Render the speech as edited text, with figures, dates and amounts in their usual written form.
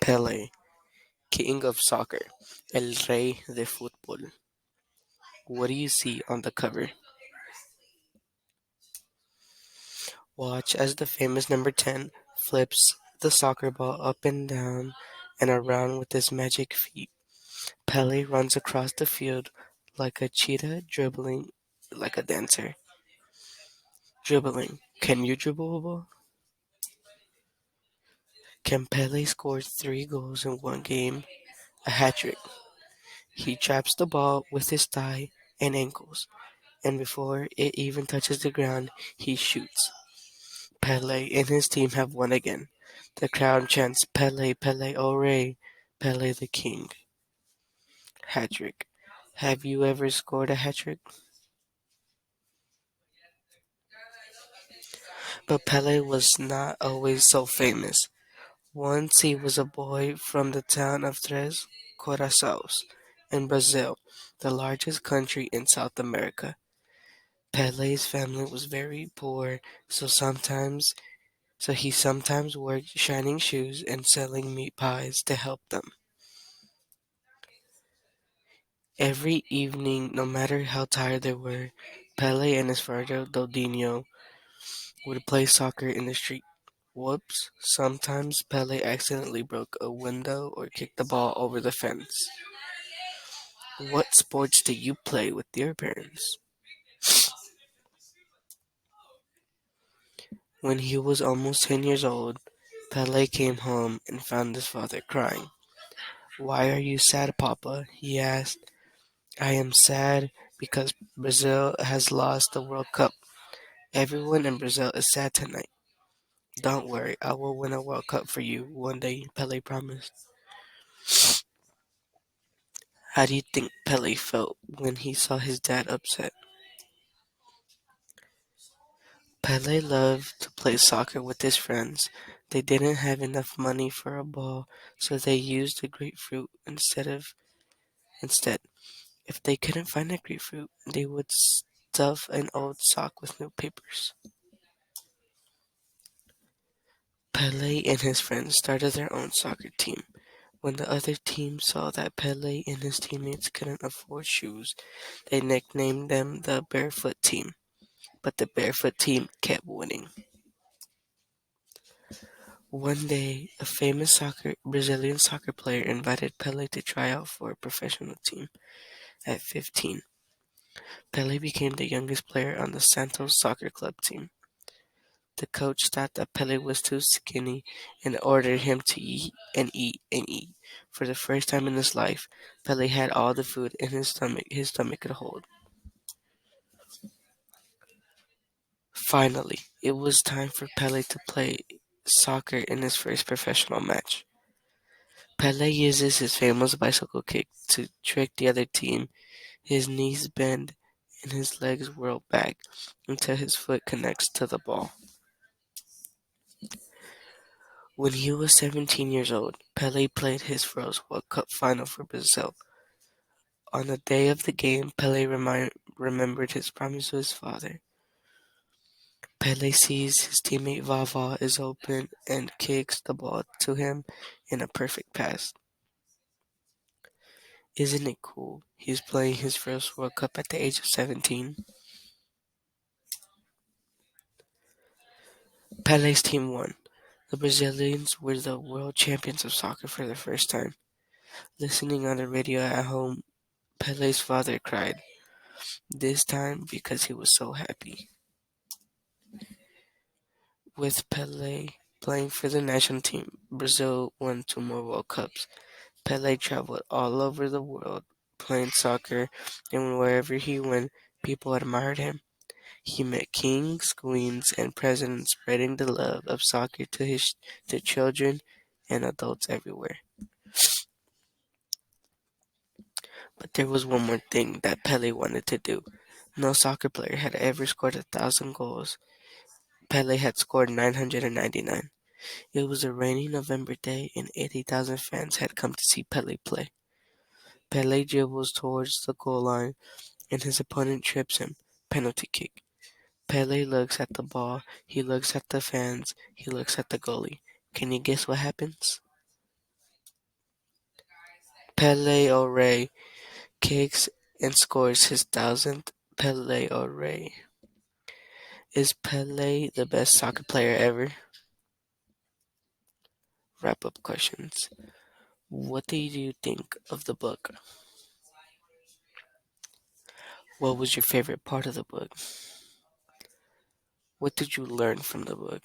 Pele, king of soccer, el rey de fútbol. What do you see on the cover? Watch as the famous number 10 flips the soccer ball up and down and around with his magic feet. Pele runs across the field like a cheetah dribbling like a dancer. Dribbling. Can you dribble a ball? Can Pele score 3 goals in one game? A hat trick. He traps the ball with his thigh and ankles, and before it even touches the ground, he shoots. Pele and his team have won again. The crowd chants Pele, Pele, Ore, Pele the King. Hat trick. Have you ever scored a hat trick? But Pele was not always so famous. Once he was a boy from the town of Tres Corações in Brazil, the largest country in South America. Pele's family was very poor, so he sometimes worked shining shoes and selling meat pies to help them. Every evening, no matter how tired they were, Pele and his father Dodinho would play soccer in the street. Whoops, sometimes Pele accidentally broke a window or kicked the ball over the fence. What sports do you play with your parents? When he was almost 10 years old, Pele came home and found his father crying. Why are you sad, Papa? He asked. I am sad because Brazil has lost the World Cup. Everyone in Brazil is sad tonight. Don't worry, I will win a World Cup for you one day, Pele promised. How do you think Pele felt when he saw his dad upset? Pele loved to play soccer with his friends. They didn't have enough money for a ball, so they used a grapefruit instead. If they couldn't find a grapefruit, they would stuff an old sock with newspapers. Pele and his friends started their own soccer team. When the other team saw that Pele and his teammates couldn't afford shoes, they nicknamed them the Barefoot Team. But the Barefoot Team kept winning. One day, a famous Brazilian soccer player invited Pele to try out for a professional team. At 15, Pele became the youngest player on the Santos Soccer Club team. The coach thought that Pele was too skinny and ordered him to eat and eat and eat. For the first time in his life, Pele had all the food in his stomach could hold. Finally, it was time for Pele to play soccer in his first professional match. Pele uses his famous bicycle kick to trick the other team. His knees bend and his legs whirl back until his foot connects to the ball. When he was 17 years old, Pele played his first World Cup final for Brazil. On the day of the game, Pele remembered his promise to his father. Pele sees his teammate Vava is open and kicks the ball to him in a perfect pass. Isn't it cool? He's playing his first World Cup at the age of 17. Pele's team won. The Brazilians were the world champions of soccer for the first time. Listening on the radio at home, Pele's father cried, this time because he was so happy. With Pele playing for the national team, Brazil won 2 more World Cups. Pele traveled all over the world playing soccer, and wherever he went, people admired him. He met kings, queens, and presidents, spreading the love of soccer to children and adults everywhere. But there was one more thing that Pele wanted to do. No soccer player had ever scored 1,000 goals. Pele had scored 999. It was a rainy November day, and 80,000 fans had come to see Pele play. Pele dribbles towards the goal line, and his opponent trips him. Penalty kick. Pele looks at the ball, he looks at the fans, he looks at the goalie. Can you guess what happens? Pele Ore kicks and scores his 1,000th Pele Ore. Is Pele the best soccer player ever? Wrap-up questions. What did you think of the book? What was your favorite part of the book? What did you learn from the book?